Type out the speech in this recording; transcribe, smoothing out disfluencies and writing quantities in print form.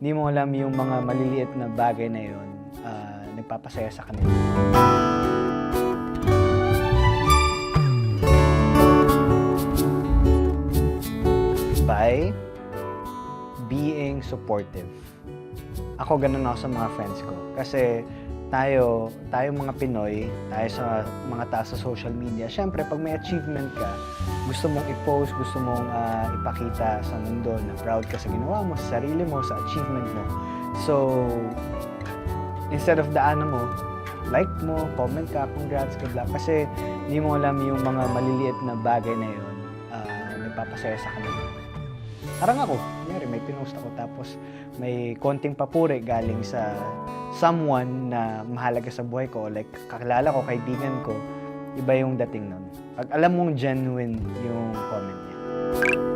hindi mo alam yung mga maliliit na bagay na yun, nagpapasaya sa kanila. By being supportive. Ako ganun ako sa mga friends ko. Kasi tayo mga Pinoy, tayo sa mga tao sa social media, syempre pag may achievement ka, gusto mong i-post, gusto mong ipakita sa mundo na proud ka sa ginawa mo, sa sarili mo, sa achievement mo. So, instead of mo, like mo, comment ka, congrats, good luck. Kasi hindi mo alam yung mga maliliit na bagay na yun, nagpapasaya sa kanila. Parang ako, kunyari, may pinost ako tapos may konting papuri galing sa someone na mahalaga sa buhay ko, like kakilala ko, kaibigan ko, iba yung dating nun. Pag alam mong genuine yung comment niya.